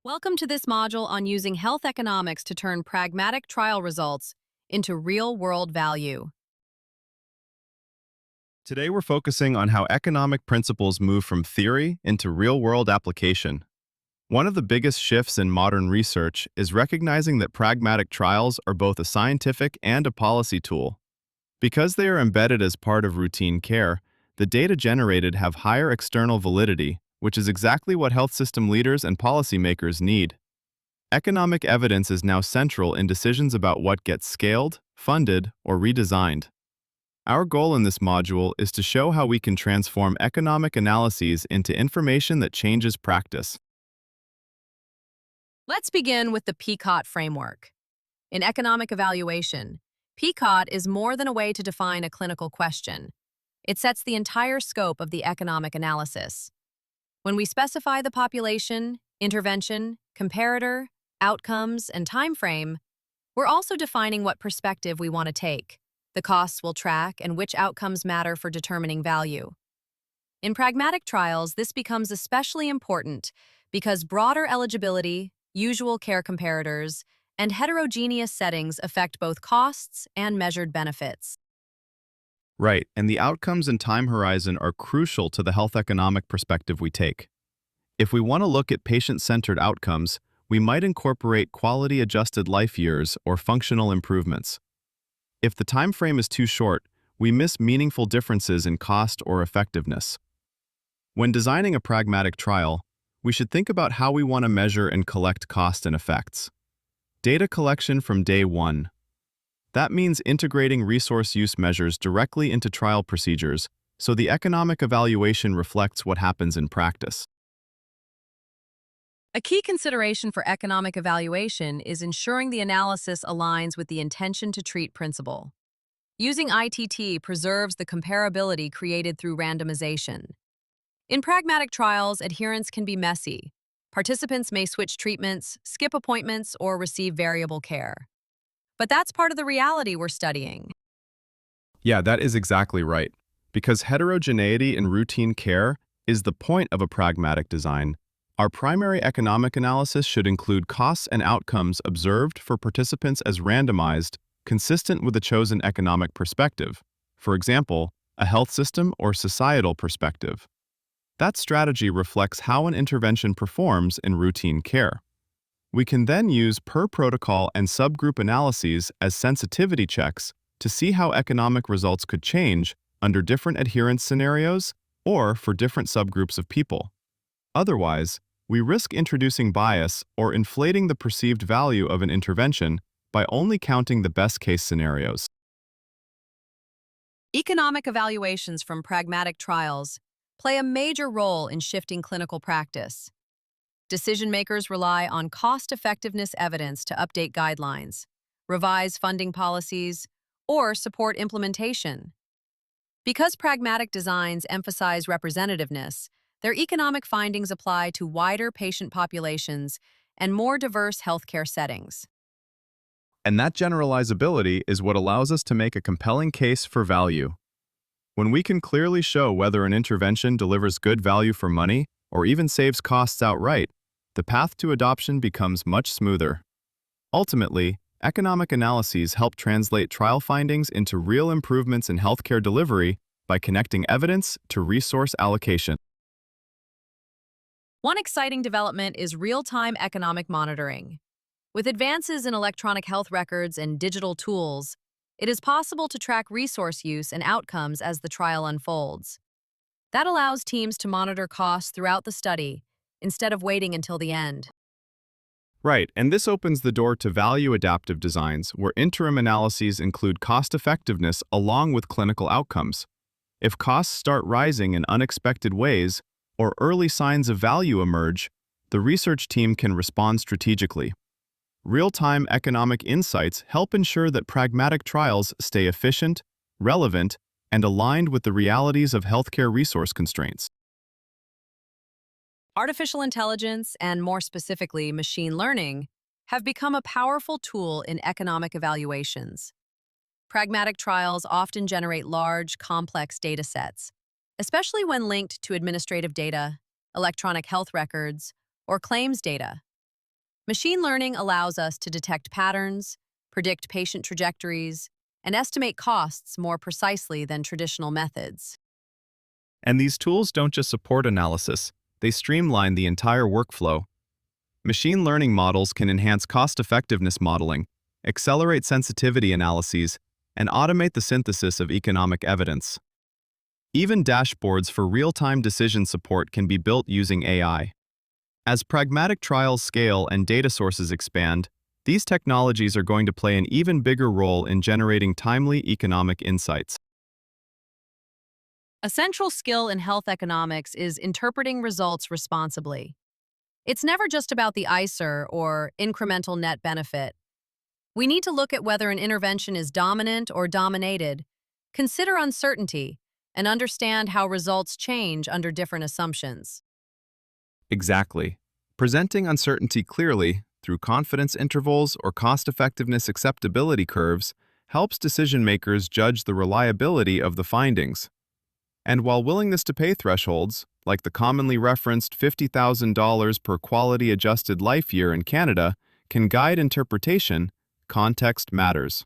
Welcome to this module on using health economics to turn pragmatic trial results into real-world value. Today, we're focusing on how economic principles move from theory into real-world application. One of the biggest shifts in modern research is recognizing that pragmatic trials are both a scientific and a policy tool. Because they are embedded as part of routine care, the data generated have higher external validity, which is exactly what health system leaders and policymakers need. Economic evidence is now central in decisions about what gets scaled, funded, or redesigned. Our goal in this module is to show how we can transform economic analyses into information that changes practice. Let's begin with the PCADTH framework. In economic evaluation, PCADTH is more than a way to define a clinical question. It sets the entire scope of the economic analysis. When we specify the population, intervention, comparator, outcomes, and time frame, we're also defining what perspective we want to take, the costs we'll track, and which outcomes matter for determining value. In pragmatic trials, this becomes especially important because broader eligibility, usual care comparators, and heterogeneous settings affect both costs and measured benefits. Right, and the outcomes and time horizon are crucial to the health economic perspective we take. If we want to look at patient-centered outcomes, we might incorporate quality-adjusted life years or functional improvements. If the time frame is too short, we miss meaningful differences in cost or effectiveness. When designing a pragmatic trial, we should think about how we want to measure and collect cost and effects. Data collection from day one. That means integrating resource use measures directly into trial procedures so the economic evaluation reflects what happens in practice. A key consideration for economic evaluation is ensuring the analysis aligns with the intention to treat principle. Using ITT preserves the comparability created through randomization. In pragmatic trials, adherence can be messy. Participants may switch treatments, skip appointments, or receive variable care. But that's part of the reality we're studying. Yeah, that is exactly right. Because heterogeneity in routine care is the point of a pragmatic design, our primary economic analysis should include costs and outcomes observed for participants as randomized, consistent with a chosen economic perspective, for example, a health system or societal perspective. That strategy reflects how an intervention performs in routine care. We can then use per-protocol and subgroup analyses as sensitivity checks to see how economic results could change under different adherence scenarios or for different subgroups of people. Otherwise, we risk introducing bias or inflating the perceived value of an intervention by only counting the best-case scenarios. Economic evaluations from pragmatic trials play a major role in shifting clinical practice. Decision-makers rely on cost-effectiveness evidence to update guidelines, revise funding policies, or support implementation. Because pragmatic designs emphasize representativeness, their economic findings apply to wider patient populations and more diverse healthcare settings. And that generalizability is what allows us to make a compelling case for value. When we can clearly show whether an intervention delivers good value for money or even saves costs outright, the path to adoption becomes much smoother. Ultimately, economic analyses help translate trial findings into real improvements in healthcare delivery by connecting evidence to resource allocation. One exciting development is real-time economic monitoring. With advances in electronic health records and digital tools, it is possible to track resource use and outcomes as the trial unfolds. That allows teams to monitor costs throughout the study, instead of waiting until the end. Right, and this opens the door to value-adaptive designs where interim analyses include cost-effectiveness along with clinical outcomes. If costs start rising in unexpected ways or early signs of value emerge, the research team can respond strategically. Real-time economic insights help ensure that pragmatic trials stay efficient, relevant, and aligned with the realities of healthcare resource constraints. Artificial intelligence, and more specifically, machine learning, have become a powerful tool in economic evaluations. Pragmatic trials often generate large, complex data sets, especially when linked to administrative data, electronic health records, or claims data. Machine learning allows us to detect patterns, predict patient trajectories, and estimate costs more precisely than traditional methods. And these tools don't just support analysis, they streamline the entire workflow. Machine learning models can enhance cost-effectiveness modeling, accelerate sensitivity analyses, and automate the synthesis of economic evidence. Even dashboards for real-time decision support can be built using AI. As pragmatic trials scale and data sources expand, these technologies are going to play an even bigger role in generating timely economic insights. A central skill in health economics is interpreting results responsibly. It's never just about the ICER or incremental net benefit. We need to look at whether an intervention is dominant or dominated, consider uncertainty, and understand how results change under different assumptions. Exactly. Presenting uncertainty clearly, through confidence intervals or cost-effectiveness acceptability curves, helps decision-makers judge the reliability of the findings. And while willingness to pay thresholds, like the commonly referenced $50,000 per quality-adjusted life year in Canada, can guide interpretation, context matters.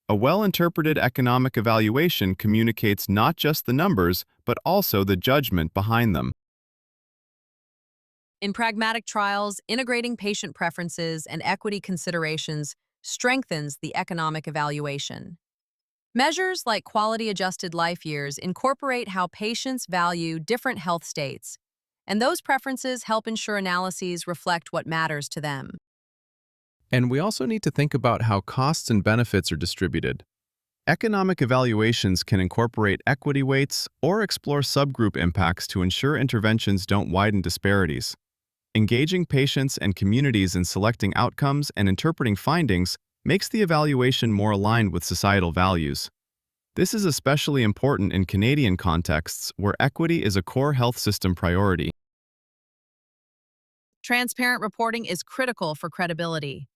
A well-interpreted economic evaluation communicates not just the numbers, but also the judgment behind them. In pragmatic trials, integrating patient preferences and equity considerations strengthens the economic evaluation. Measures like quality-adjusted life years incorporate how patients value different health states, and those preferences help ensure analyses reflect what matters to them. And we also need to think about how costs and benefits are distributed. Economic evaluations can incorporate equity weights or explore subgroup impacts to ensure interventions don't widen disparities. Engaging patients and communities in selecting outcomes and interpreting findings makes the evaluation more aligned with societal values. This is especially important in Canadian contexts where equity is a core health system priority. Transparent reporting is critical for credibility.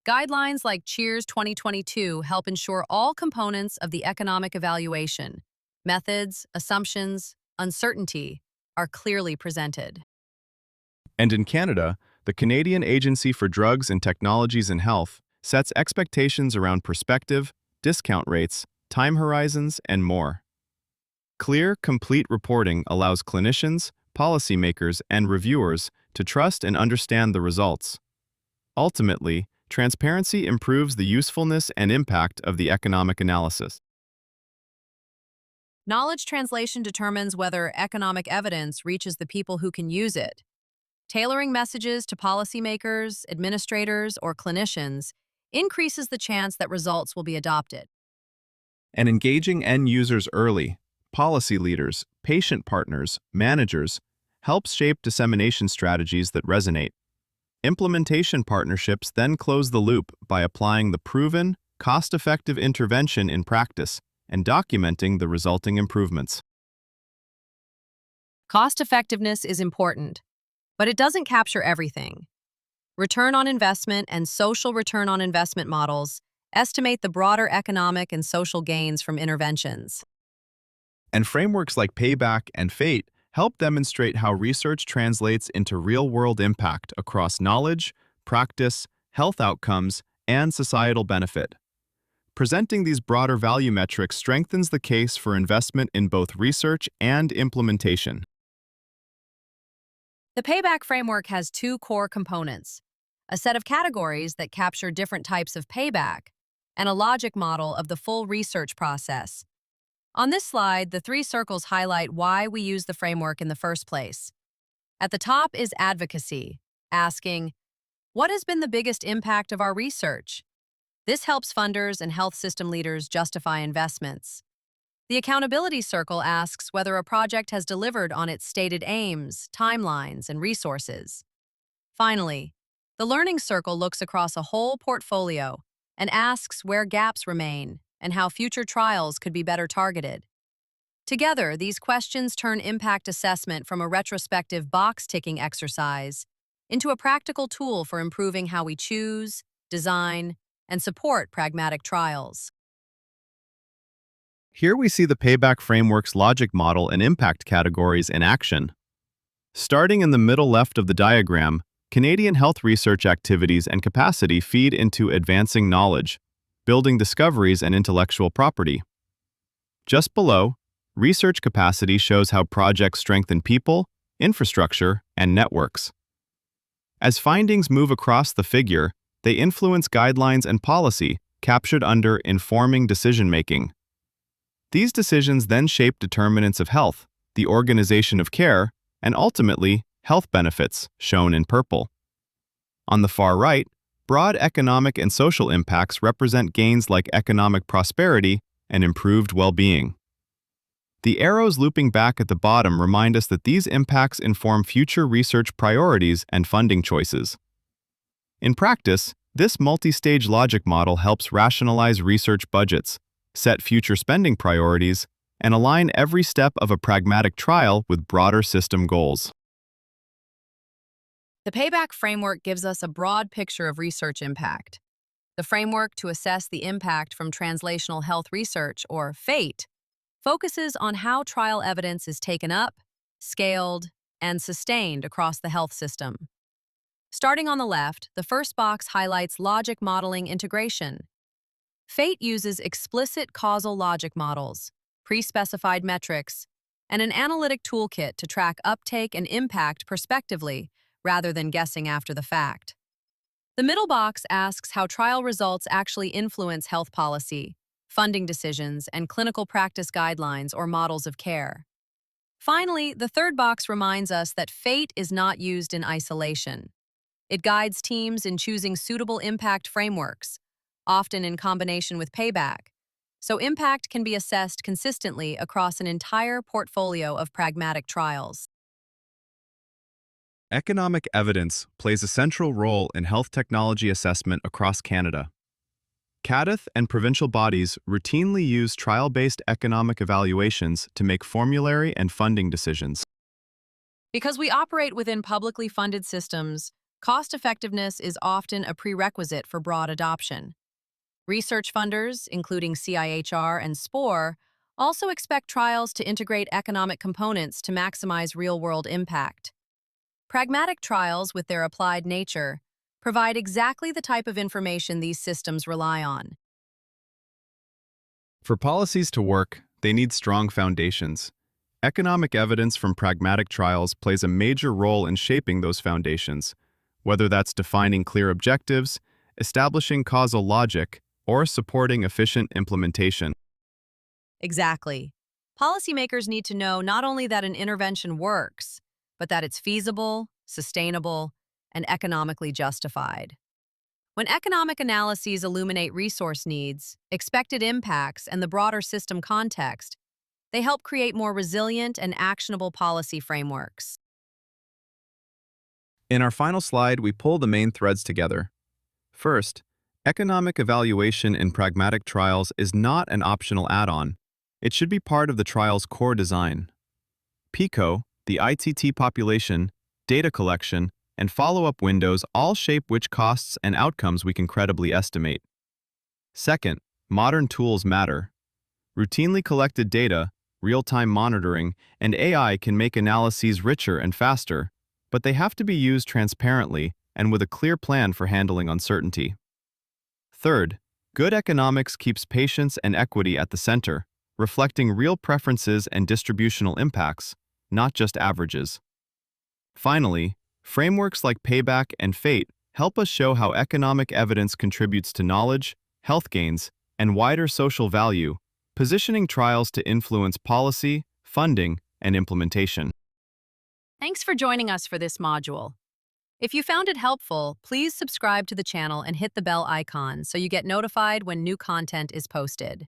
Guidelines like Cheers 2022 help ensure all components of the economic evaluation, methods, assumptions, uncertainty, are clearly presented. And in Canada, the Canadian Agency for Drugs and Technologies in Health sets expectations around perspective, discount rates, time horizons, and more. Clear, complete reporting allows clinicians, policymakers, and reviewers to trust and understand the results. Ultimately, transparency improves the usefulness and impact of the economic analysis. Knowledge translation determines whether economic evidence reaches the people who can use it. Tailoring messages to policymakers, administrators, or clinicians increases the chance that results will be adopted. And engaging end users early, policy leaders, patient partners, managers, helps shape dissemination strategies that resonate. Implementation partnerships then close the loop by applying the proven, cost-effective intervention in practice and documenting the resulting improvements. Cost effectiveness is important, but it doesn't capture everything. Return on investment and social return on investment models estimate the broader economic and social gains from interventions. And frameworks like Payback and FAIT help demonstrate how research translates into real-world impact across knowledge, practice, health outcomes, and societal benefit. Presenting these broader value metrics strengthens the case for investment in both research and implementation. The payback framework has two core components: a set of categories that capture different types of payback, and a logic model of the full research process. On this slide, the three circles highlight why we use the framework in the first place. At the top is advocacy, asking, what has been the biggest impact of our research? This helps funders and health system leaders justify investments. The accountability circle asks whether a project has delivered on its stated aims, timelines, and resources. Finally, the learning circle looks across a whole portfolio and asks where gaps remain and how future trials could be better targeted. Together, these questions turn impact assessment from a retrospective box-ticking exercise into a practical tool for improving how we choose, design, and support pragmatic trials. Here we see the Payback Framework's logic model and impact categories in action. Starting in the middle left of the diagram, Canadian health research activities and capacity feed into advancing knowledge, building discoveries and intellectual property. Just below, research capacity shows how projects strengthen people, infrastructure, and networks. As findings move across the figure, they influence guidelines and policy, captured under informing decision-making. These decisions then shape determinants of health, the organization of care, and ultimately, health benefits, shown in purple. On the far right, broad economic and social impacts represent gains like economic prosperity and improved well-being. The arrows looping back at the bottom remind us that these impacts inform future research priorities and funding choices. In practice, this multi-stage logic model helps rationalize research budgets, set future spending priorities, and align every step of a pragmatic trial with broader system goals. The Payback framework gives us a broad picture of research impact. The framework to assess the impact from translational health research, or FAIT, focuses on how trial evidence is taken up, scaled, and sustained across the health system. Starting on the left, the first box highlights logic modeling integration. FAIT uses explicit causal logic models, pre-specified metrics, and an analytic toolkit to track uptake and impact prospectively rather than guessing after the fact. The middle box asks how trial results actually influence health policy, funding decisions, and clinical practice guidelines or models of care. Finally, the third box reminds us that FAIT is not used in isolation. It guides teams in choosing suitable impact frameworks, often in combination with Payback, so impact can be assessed consistently across an entire portfolio of pragmatic trials. Economic evidence plays a central role in health technology assessment across Canada. CADTH and provincial bodies routinely use trial-based economic evaluations to make formulary and funding decisions. Because we operate within publicly funded systems, cost-effectiveness is often a prerequisite for broad adoption. Research funders, including CIHR and SPORE, also expect trials to integrate economic components to maximize real-world impact. Pragmatic trials, with their applied nature, provide exactly the type of information these systems rely on. For policies to work, they need strong foundations. Economic evidence from pragmatic trials plays a major role in shaping those foundations, whether that's defining clear objectives, establishing causal logic, or supporting efficient implementation. Exactly. Policymakers need to know not only that an intervention works, but that it's feasible, sustainable, and economically justified. When economic analyses illuminate resource needs, expected impacts, and the broader system context, they help create more resilient and actionable policy frameworks. In our final slide, we pull the main threads together. First, economic evaluation in pragmatic trials is not an optional add-on. It should be part of the trial's core design. PICO, the ITT population, data collection, and follow-up windows all shape which costs and outcomes we can credibly estimate. Second, modern tools matter. Routinely collected data, real-time monitoring, and AI can make analyses richer and faster, but they have to be used transparently and with a clear plan for handling uncertainty. Third, good economics keeps patience and equity at the center, reflecting real preferences and distributional impacts, not just averages. Finally, frameworks like Payback and FAIT help us show how economic evidence contributes to knowledge, health gains, and wider social value, positioning trials to influence policy, funding, and implementation. Thanks for joining us for this module. If you found it helpful, please subscribe to the channel and hit the bell icon so you get notified when new content is posted.